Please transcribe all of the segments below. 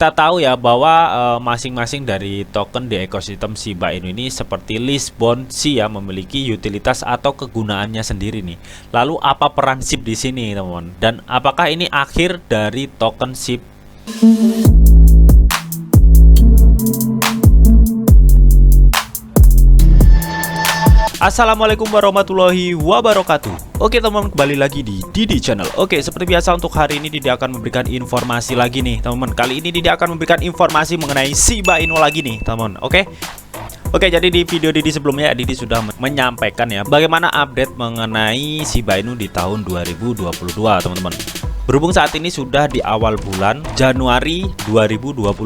Kita tahu ya bahwa masing-masing dari token di ekosistem Shiba Inu ini seperti List Bond C ya memiliki utilitas atau kegunaannya sendiri nih. Lalu apa peran SHIB di sini, teman-teman? Dan apakah ini akhir dari token SHIB? Assalamualaikum warahmatullahi wabarakatuh. Oke teman-teman, kembali lagi di Didi Channel. Oke, seperti biasa untuk hari ini Didi akan memberikan informasi lagi nih teman-teman. Kali ini Didi akan memberikan informasi mengenai Shiba Inu lagi nih teman-teman. Oke, jadi di video Didi sebelumnya Didi sudah menyampaikan ya bagaimana update mengenai Shiba Inu di tahun 2022 teman-teman. Berhubung saat ini sudah di awal bulan Januari 2022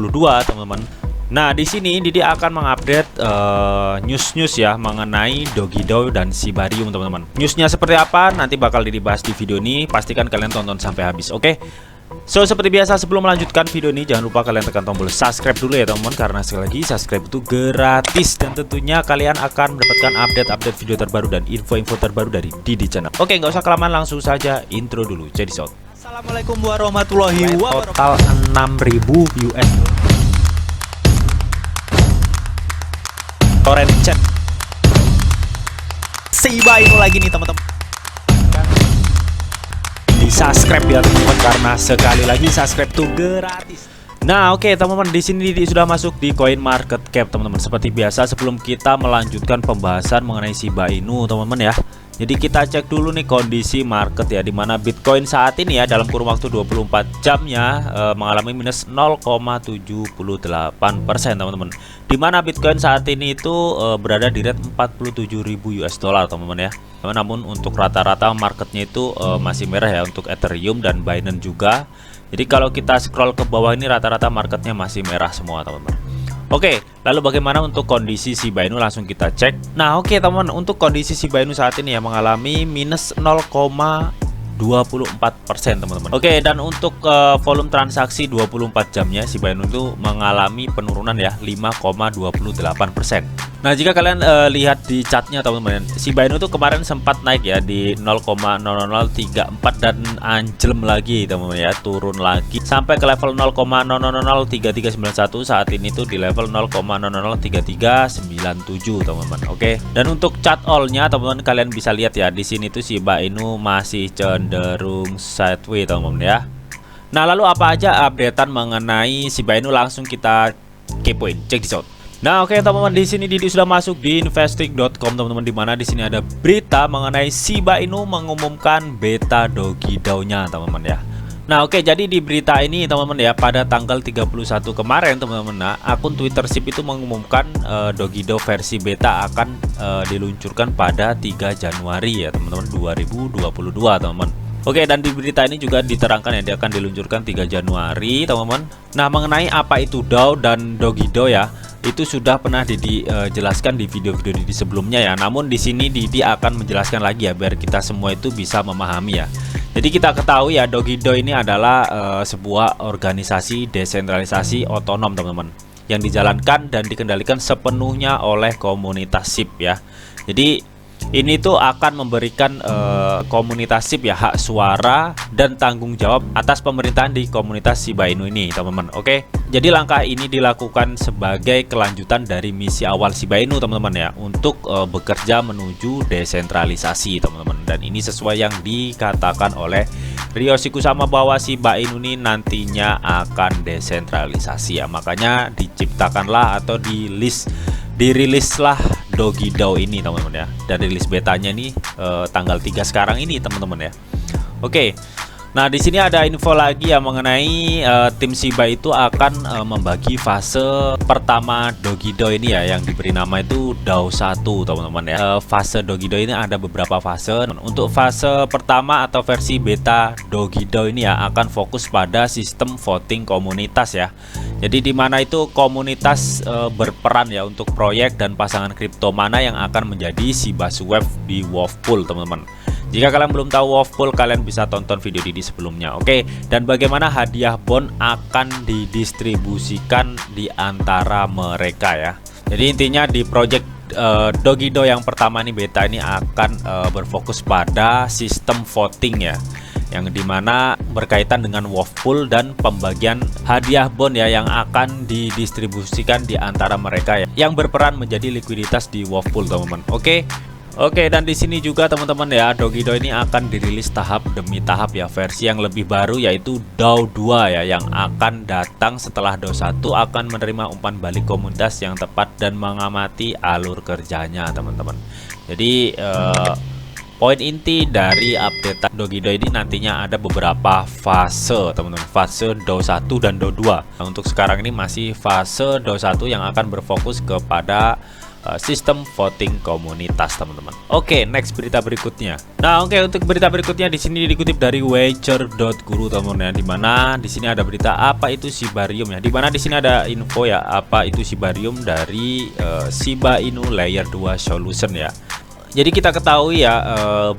teman-teman. Nah, di sini Didi akan mengupdate news ya mengenai Dogido dan Shibarium teman-teman. Newsnya seperti apa nanti bakal Didi bahas di video ini. Pastikan kalian tonton sampai habis, oke? So, seperti biasa sebelum melanjutkan video ini jangan lupa kalian tekan tombol subscribe dulu ya teman-teman, karena sekali lagi subscribe itu gratis dan tentunya kalian akan mendapatkan update-update video terbaru dan info-info terbaru dari Didi Channel. Oke, nggak usah kelamaan, langsung saja intro dulu. Jadi shot. Assalamualaikum warahmatullahi wabarakatuh. Total 6.000 US. Torrent chat Shiba Inu lagi nih teman-teman. Di subscribe ya teman-teman, karena sekali lagi subscribe tuh gratis. Nah, oke teman-teman, di sini sudah masuk di Coin Market Cap teman-teman. Seperti biasa sebelum kita melanjutkan pembahasan mengenai Shiba Inu teman-teman ya. Jadi kita cek dulu nih kondisi market ya, dimana Bitcoin saat ini ya dalam kurun waktu 24 jamnya mengalami minus 0,78% teman-teman. Dimana Bitcoin saat ini itu berada di rate 47.000 US dollar teman-teman ya. Namun untuk rata-rata marketnya itu masih merah ya untuk Ethereum dan Binance juga. Jadi kalau kita scroll ke bawah ini rata-rata marketnya masih merah semua teman-teman. Oke, lalu bagaimana untuk kondisi Shiba Inu, langsung kita cek. Nah, oke teman-teman, untuk kondisi Shiba Inu saat ini ya mengalami minus 0,24% teman-teman. Oke, dan untuk volume transaksi 24 jamnya Shiba Inu itu mengalami penurunan ya 5,28%. Nah, jika kalian lihat di chartnya teman-teman, Shiba Inu tuh kemarin sempat naik ya di 0,0034 dan anjlem lagi teman-teman ya, turun lagi sampai ke level 0,003391. Saat ini tuh di level 0,003397 teman-teman. Oke. Dan untuk chart all-nya teman-teman kalian bisa lihat ya, di sini tuh Shiba Inu masih cenderung sideways teman-teman ya. Nah, lalu apa aja updatean mengenai Shiba Inu, langsung kita kepoin, cek di shot. Nah, oke teman-teman, di sini Didi sudah masuk di investing.com teman-teman, di mana di sini ada berita mengenai Shiba Inu mengumumkan beta Dogido-nya teman-teman ya. Nah, oke, jadi di berita ini teman-teman ya, pada tanggal 31 kemarin teman-teman, nah, akun Twitter SHIB itu mengumumkan Dogido versi beta akan diluncurkan pada 3 Januari ya teman-teman 2022 teman-teman. Oke, dan di berita ini juga diterangkan ya dia akan diluncurkan 3 Januari teman-teman. Nah, mengenai apa itu DAO dan Dogido ya, itu sudah pernah Didi jelaskan di video-video Didi sebelumnya ya. Namun di sini Didi akan menjelaskan lagi ya biar kita semua itu bisa memahami ya. Jadi kita ketahui ya, Dogido ini adalah sebuah organisasi desentralisasi otonom teman-teman, yang dijalankan dan dikendalikan sepenuhnya oleh komunitas SHIB ya. Jadi ini tuh akan memberikan komunitas SHIB ya hak suara dan tanggung jawab atas pemerintahan di komunitas Shiba Inu ini teman-teman. Oke, jadi langkah ini dilakukan sebagai kelanjutan dari misi awal Shiba Inu teman-teman ya, untuk bekerja menuju desentralisasi teman-teman. Dan ini sesuai yang dikatakan oleh Ryoshi Kusama bahwa Shiba Inu ini nantinya akan desentralisasi ya. Makanya diciptakanlah atau dirilislah Dogido ini teman-teman ya. Dan rilis betanya ini tanggal 3 sekarang ini teman-teman ya. Oke. Nah, di sini ada info lagi ya mengenai tim Shiba itu akan membagi fase pertama Dogido ini ya, yang diberi nama itu DAO 1 teman-teman ya. Fase Dogido ini ada beberapa fase. Untuk fase pertama atau versi beta Dogido ini ya akan fokus pada sistem voting komunitas ya. Jadi di mana itu komunitas berperan ya untuk proyek dan pasangan kripto mana yang akan menjadi Shiba Swap di Wolf Pool teman-teman. Jika kalian belum tahu Wolf Pool, kalian bisa tonton video Didi sebelumnya. Oke, dan bagaimana hadiah bond akan didistribusikan di antara mereka ya. Jadi intinya di project Dogido yang pertama nih beta ini akan berfokus pada sistem voting ya. yang dimana berkaitan dengan wolf pool dan pembagian hadiah bond ya yang akan didistribusikan di antara mereka ya yang berperan menjadi likuiditas di wolf pool, teman-teman. Oke, dan di sini juga teman-teman ya, Dogido ini akan dirilis tahap demi tahap ya, versi yang lebih baru yaitu DAO 2 ya, yang akan datang setelah DAO 1 akan menerima umpan balik komunitas yang tepat dan mengamati alur kerjanya, teman-teman. Jadi poin inti dari update Dogido ini nantinya ada beberapa fase, teman-teman. Fase DAO 1 dan DAO 2. Nah, untuk sekarang ini masih fase DAO 1 yang akan berfokus kepada sistem voting komunitas, teman-teman. Oke, next berita berikutnya. Nah, untuk berita berikutnya di sini dikutip dari wager.guru, teman-teman ya, dimana di sini ada berita apa itu Shibarium ya. Dimana di sini ada info ya apa itu Shibarium dari Shiba Inu Layer 2 Solution ya. Jadi kita ketahui ya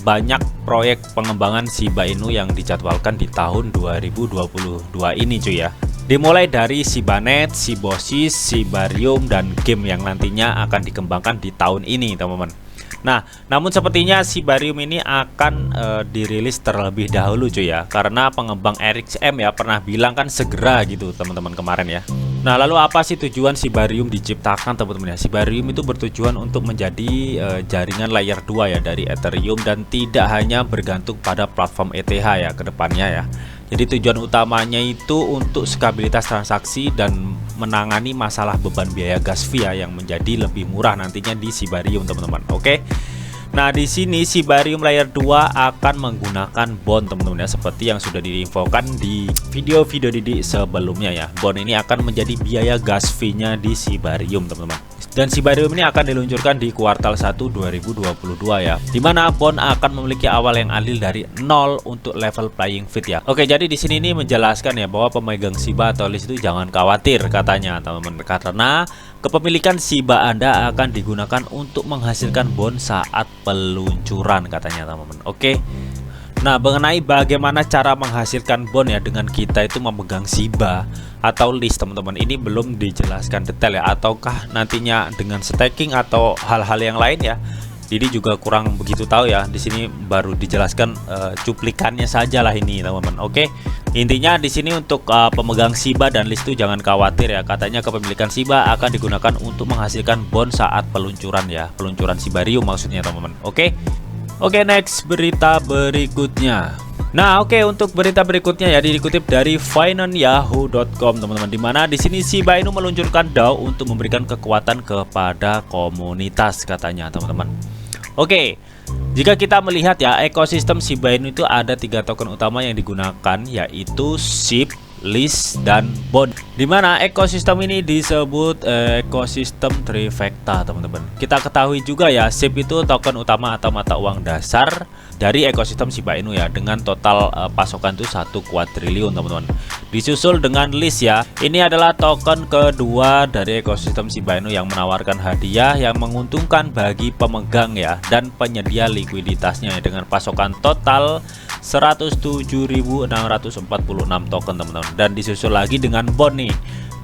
banyak proyek pengembangan Shiba Inu yang dijadwalkan di tahun 2022 ini cuy ya. Dimulai dari Shibanet, Shibosis, Shibarium, dan game yang nantinya akan dikembangkan di tahun ini, teman-teman. Nah, namun sepertinya Shibarium ini akan dirilis terlebih dahulu cuy ya, karena pengembang RXM ya pernah bilang kan segera gitu teman-teman kemarin ya. Nah, lalu apa sih tujuan Shibarium diciptakan, teman-teman ya? Shibarium itu bertujuan untuk menjadi jaringan layer 2 ya dari Ethereum dan tidak hanya bergantung pada platform ETH ya ke depannya ya. Jadi tujuan utamanya itu untuk stabilitas transaksi dan menangani masalah beban biaya gas fee ya, yang menjadi lebih murah nantinya di Shibarium, teman-teman. Nah, di sini Shibarium Layer 2 akan menggunakan bond, teman-teman ya, seperti yang sudah diinfokan di video-video Didi sebelumnya ya. Bond ini akan menjadi biaya gas fee-nya di Shibarium, teman-teman. Dan Shibarium ini akan diluncurkan di kuartal 1 2022 ya. Dimana bond akan memiliki awal yang adil dari 0 untuk level playing field ya. Jadi di sini ini menjelaskan ya bahwa pemegang Shiba atau list itu jangan khawatir katanya, teman-teman, karena kepemilikan Shiba Anda akan digunakan untuk menghasilkan bond saat peluncuran katanya, teman-teman. Nah, mengenai bagaimana cara menghasilkan bond ya dengan kita itu memegang Shiba atau list, teman-teman, ini belum dijelaskan detail ya, ataukah nantinya dengan staking atau hal-hal yang lain ya. Jadi juga kurang begitu tahu ya. Di sini baru dijelaskan cuplikannya saja lah ini, teman-teman. Intinya di sini untuk pemegang Shiba dan list itu jangan khawatir ya. Katanya kepemilikan Shiba akan digunakan untuk menghasilkan bond saat peluncuran ya. Peluncuran Shibarium maksudnya, teman-teman. Next berita berikutnya. Nah, untuk berita berikutnya ya dikutip dari financyahoo.com, teman-teman. Dimana di sini Shiba Inu meluncurkan DAO untuk memberikan kekuatan kepada komunitas katanya, teman-teman. Jika kita melihat ya ekosistem Shiba Inu itu ada 3 token utama yang digunakan, yaitu SHIB, list, dan bond. Dimana ekosistem ini disebut ekosistem trifecta, teman-teman. Kita ketahui juga ya SHIB itu token utama atau mata uang dasar dari ekosistem Shiba Inu ya, dengan total pasokan itu 1 kuadriliun, teman-teman. Disusul dengan list ya. Ini adalah token kedua dari ekosistem Shiba Inu yang menawarkan hadiah yang menguntungkan bagi pemegang ya dan penyedia likuiditasnya ya, dengan pasokan total 107.646 token, teman-teman. Dan disusul lagi dengan bond nih.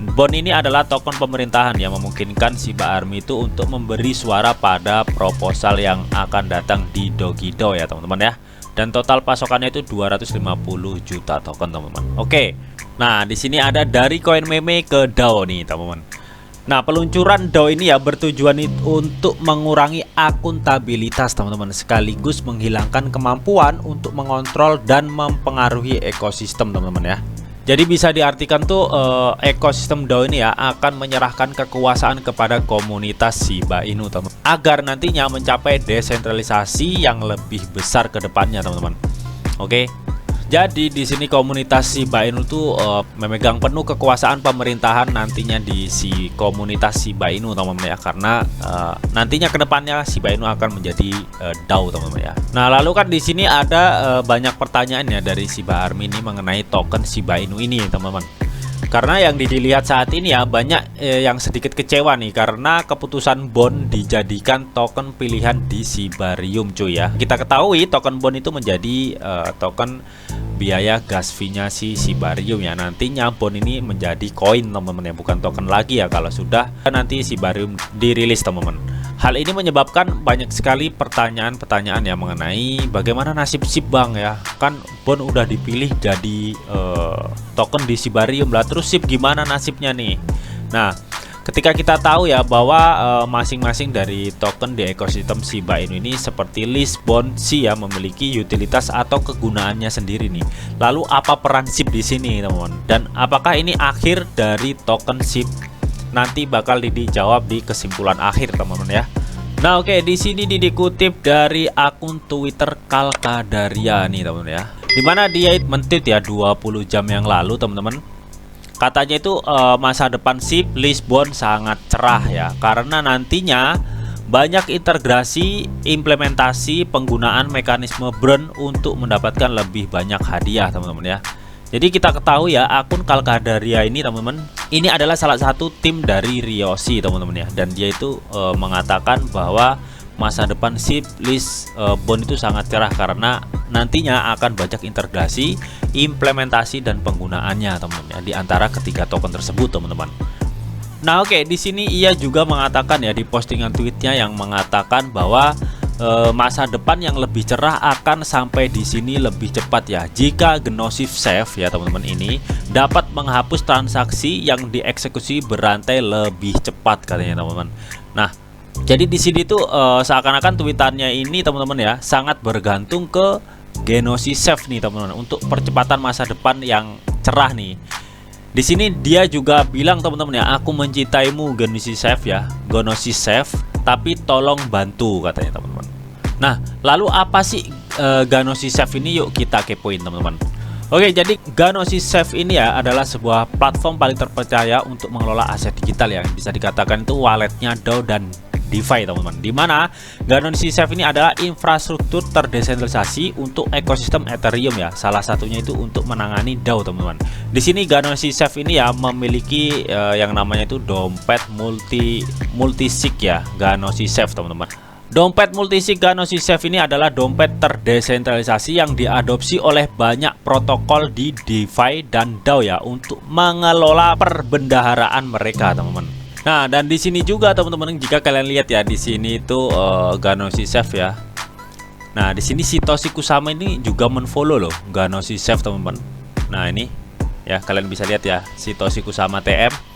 Bond ini adalah token pemerintahan yang memungkinkan Shiba Army itu untuk memberi suara pada proposal yang akan datang di Dogido ya, teman-teman ya. Dan total pasokannya itu 250 juta token, teman-teman. Nah, di sini ada dari koin meme ke DAO nih, teman-teman. Nah, peluncuran DAO ini ya bertujuan untuk mengurangi akuntabilitas, teman-teman, sekaligus menghilangkan kemampuan untuk mengontrol dan mempengaruhi ekosistem, teman-teman ya. Jadi bisa diartikan tuh ekosistem DAO ini ya akan menyerahkan kekuasaan kepada komunitas Shiba Inu, teman-teman, agar nantinya mencapai desentralisasi yang lebih besar ke depannya, teman-teman. Jadi di sini komunitas Shiba Inu tuh memegang penuh kekuasaan pemerintahan nantinya di komunitas Shiba Inu, teman-teman ya, karena nantinya kedepannya Shiba Inu akan menjadi DAO, teman-teman ya. Nah, lalu kan di sini ada banyak pertanyaan ya dari Shiba Army ini mengenai token Shiba Inu ini, teman-teman. Karena yang dilihat saat ini ya banyak yang sedikit kecewa nih karena keputusan bond dijadikan token pilihan di Shibarium, cuy ya. Kita ketahui token bond itu menjadi token biaya gas fee-nya si Shibarium ya. Nantinya bond ini menjadi koin, teman-teman ya, bukan token lagi ya kalau sudah nanti Shibarium dirilis, teman-teman. Hal ini menyebabkan banyak sekali pertanyaan-pertanyaan yang mengenai bagaimana nasib SIB Bang ya. Kan Bond udah dipilih jadi token di Shibarium lah, terus SIB gimana nasibnya nih? Nah, ketika kita tahu ya bahwa masing-masing dari token di ekosistem Shiba Inu ini seperti Lis, Bond, Si ya memiliki utilitas atau kegunaannya sendiri nih. Lalu apa peran SIB di sini, teman-teman? Dan apakah ini akhir dari token SIB? Nanti bakal dijawab di kesimpulan akhir, teman-teman ya. Nah, oke, di sini dikutip dari akun Twitter Kalkadaria nih, teman-teman ya. Dimana dia men-tweet ya 20 jam yang lalu, teman-teman. Katanya itu masa depan SIB Lisbon sangat cerah ya, karena nantinya banyak integrasi implementasi penggunaan mekanisme burn untuk mendapatkan lebih banyak hadiah, teman-teman ya. Jadi kita ketahui ya, akun Kalkadaria ini, teman-teman, ini adalah salah satu tim dari Ryoshi, teman-teman ya. Dan dia itu mengatakan bahwa masa depan SIB Lis Bond itu sangat cerah karena nantinya akan banyak integrasi, implementasi dan penggunaannya, teman-teman ya, di antara ketiga token tersebut, teman-teman. Nah, oke, di sini ia juga mengatakan ya di postingan tweetnya yang mengatakan bahwa masa depan yang lebih cerah akan sampai di sini lebih cepat ya jika Gnosis Safe ya, teman-teman, ini dapat menghapus transaksi yang dieksekusi berantai lebih cepat, katanya, teman-teman. Nah, jadi di sini tuh seakan-akan tweetannya ini, teman-teman ya, sangat bergantung ke Gnosis Safe nih, teman-teman, untuk percepatan masa depan yang cerah nih. Di sini dia juga bilang, teman-teman ya, aku mencintaimu Gnosis Safe ya, Gnosis Safe, tapi tolong bantu, katanya, teman-teman. Nah, lalu apa sih Gnosis Safe ini? Yuk kita kepoin, teman-teman. Oke, jadi Gnosis Safe ini ya adalah sebuah platform paling terpercaya untuk mengelola aset digital yang bisa dikatakan itu walletnya DAO dan DeFi, teman-teman. Dimana Gnosis Safe ini adalah infrastruktur terdesentralisasi untuk ekosistem Ethereum ya. Salah satunya itu untuk menangani DAO, teman-teman. Di sini Gnosis Safe ini ya memiliki yang namanya itu dompet multisig ya, Gnosis Safe, teman-teman. Dompet multisig Gnosis Safe ini adalah dompet terdesentralisasi yang diadopsi oleh banyak protokol di DeFi dan DAO ya untuk mengelola perbendaharaan mereka, teman-teman. Nah, dan di sini juga, teman-teman, jika kalian lihat ya di sini itu Gnosis Safe ya. Nah, di sini Satoshi Kusama ini juga menfollow loh Gnosis Safe, teman-teman. Nah, ini ya kalian bisa lihat ya Satoshi Kusama TM.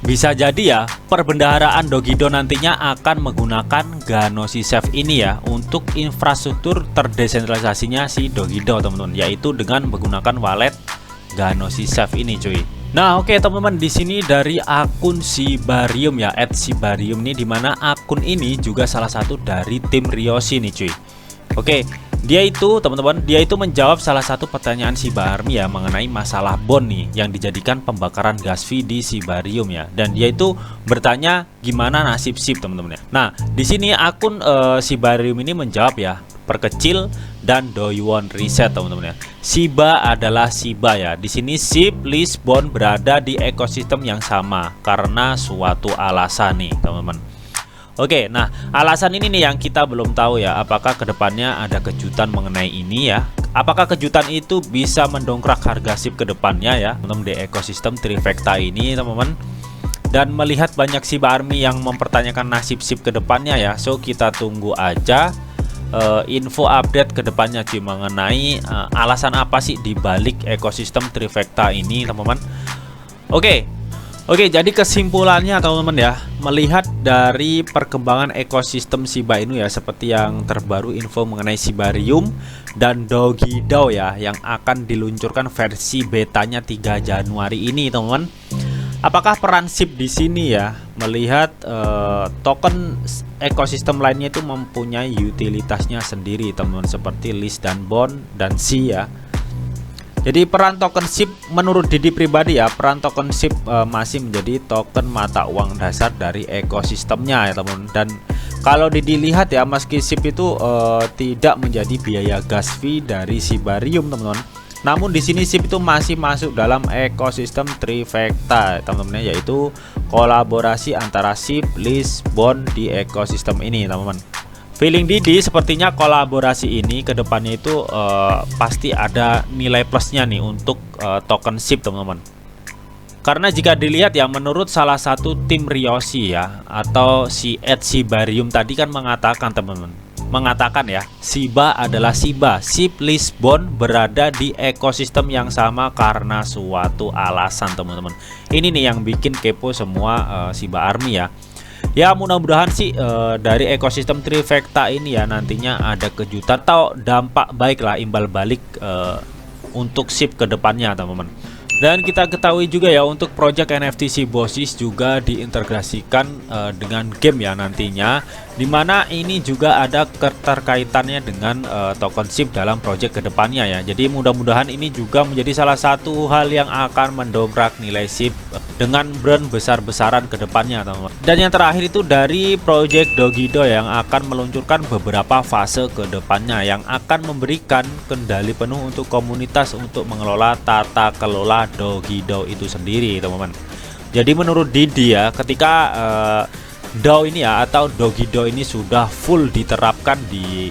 Bisa jadi ya perbendaharaan Dogido nantinya akan menggunakan Gnosis Safe ini ya untuk infrastruktur terdesentralisasinya si Dogido, teman-teman, yaitu dengan menggunakan wallet Gnosis Safe ini, cuy. Nah, oke, teman-teman, di sini dari akun Shibarium ya, @Shibarium nih, dimana akun ini juga salah satu dari tim Ryoshi nih, cuy. Oke, dia itu, teman-teman, dia itu menjawab salah satu pertanyaan Shiba Army ya mengenai masalah bond nih yang dijadikan pembakaran gas fee di Shibarium ya. Dan dia itu bertanya gimana nasib SIB, teman-teman ya. Nah, di sini akun Shibarium ini menjawab ya, perkecil dan do you want reset, teman-teman ya. Shiba adalah Shiba ya. Di sini SIB Lis Bond berada di ekosistem yang sama karena suatu alasan nih, teman-teman. Oke, nah alasan ini nih yang kita belum tahu ya, apakah kedepannya ada kejutan mengenai ini ya. Apakah kejutan itu bisa mendongkrak harga SIB kedepannya ya, teman-teman, di ekosistem Trifecta ini, teman-teman. Dan melihat banyak Shiba Army yang mempertanyakan nasib SIB kedepannya ya, so kita tunggu aja info update kedepannya cuy mengenai alasan apa sih dibalik ekosistem Trifecta ini, teman-teman. Oke, jadi kesimpulannya, teman-teman ya, melihat dari perkembangan ekosistem Shiba Inu ya, seperti yang terbaru info mengenai Shibarium dan Dogido ya, yang akan diluncurkan versi betanya 3 Januari ini, teman-teman. Apakah peran SIB di sini ya, melihat token ekosistem lainnya itu mempunyai utilitasnya sendiri, teman-teman, seperti Lis dan Bond dan Si ya. Jadi peran token SIB menurut Didi pribadi ya, peran token SIB masih menjadi token mata uang dasar dari ekosistemnya ya, teman-teman. Dan kalau Didi lihat ya, meski SIB itu tidak menjadi biaya gas fee dari Shibarium, teman-teman, namun di sini SIB itu masih masuk dalam ekosistem Trifecta, teman-teman, yaitu kolaborasi antara SIB, Lis, Bond di ekosistem ini, teman-teman. Feeling Didi sepertinya kolaborasi ini kedepannya itu pasti ada nilai plusnya nih untuk token SIB, teman-teman. Karena jika dilihat ya, menurut salah satu tim Ryoshi ya, atau si Ed Shibarium tadi kan mengatakan teman-teman, mengatakan ya, Shiba adalah Shiba, ship Lisbon berada di ekosistem yang sama karena suatu alasan teman-teman. Ini nih yang bikin kepo semua Shiba Army ya. Ya mudah-mudahan sih dari ekosistem Trifecta ini ya nantinya ada kejutan atau dampak baik lah, imbal balik untuk ship kedepannya teman-teman. Dan kita ketahui juga ya, untuk project NFT Shiboshis juga diintegrasikan dengan game ya nantinya, dimana ini juga ada keterkaitannya dengan token SHIB dalam project kedepannya ya. Jadi mudah-mudahan ini juga menjadi salah satu hal yang akan mendongkrak nilai SHIB dengan brand besar-besaran kedepannya teman-teman. Dan yang terakhir itu dari project Dogido yang akan meluncurkan beberapa fase kedepannya yang akan memberikan kendali penuh untuk komunitas untuk mengelola tata kelola Dogido itu sendiri teman-teman. Jadi menurut Didi ya, ketika DAO ini ya atau Dogido ini sudah full diterapkan di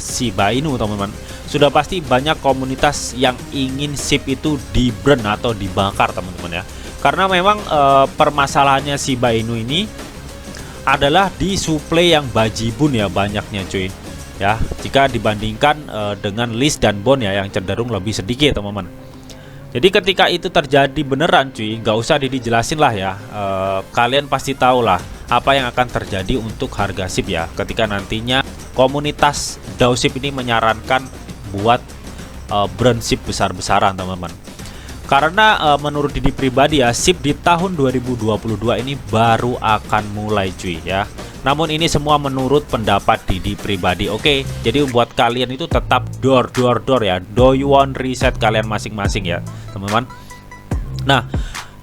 Shiba Inu teman-teman, sudah pasti banyak komunitas yang ingin SHIB itu di burn atau dibakar teman-teman ya. Karena memang permasalahannya Shiba Inu ini adalah di suplai yang bajibun ya banyaknya cuy ya, jika dibandingkan dengan list dan bond ya yang cenderung lebih sedikit teman-teman. Jadi ketika itu terjadi beneran cuy, nggak usah dijelasin lah ya, kalian pasti tahu lah apa yang akan terjadi untuk harga SHIB ya, ketika nantinya komunitas DAO SHIB ini menyarankan buat brand SHIB besar-besaran teman-teman. Karena menurut Didi pribadi ya, SHIB di tahun 2022 ini baru akan mulai cuy ya. Namun ini semua menurut pendapat Didi pribadi. Oke, jadi buat kalian itu tetap door ya, do you want reset kalian masing-masing ya teman-teman. Nah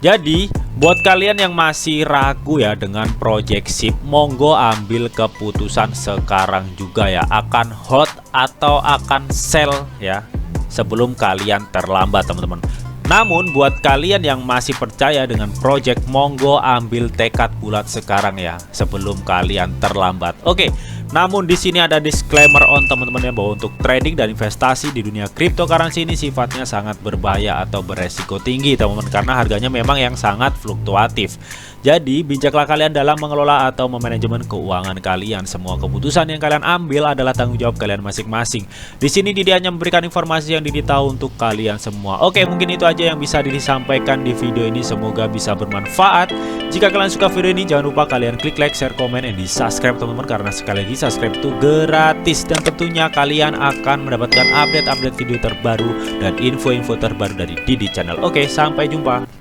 jadi buat kalian yang masih ragu ya dengan project SHIB, monggo ambil keputusan sekarang juga ya, akan hold atau akan sell ya sebelum kalian terlambat teman-teman. Namun buat kalian yang masih percaya dengan project, monggo ambil tekad bulat sekarang ya sebelum kalian terlambat. Oke, namun di sini ada disclaimer on teman-teman ya, bahwa untuk trading dan investasi di dunia cryptocurrency ini sifatnya sangat berbahaya atau beresiko tinggi teman-teman, karena harganya memang yang sangat fluktuatif. Jadi bijaklah kalian dalam mengelola atau memanajemen keuangan kalian. Semua keputusan yang kalian ambil adalah tanggung jawab kalian masing-masing. Di sini Didi hanya memberikan informasi yang Didi tahu untuk kalian semua. Oke, mungkin itu aja yang bisa Didi sampaikan di video ini. Semoga bisa bermanfaat. Jika kalian suka video ini, jangan lupa kalian klik like, share, komen, dan di subscribe teman-teman, karena sekali lagi subscribe itu gratis, dan tentunya kalian akan mendapatkan update-update video terbaru dan info-info terbaru dari Didi Channel. Oke, sampai jumpa.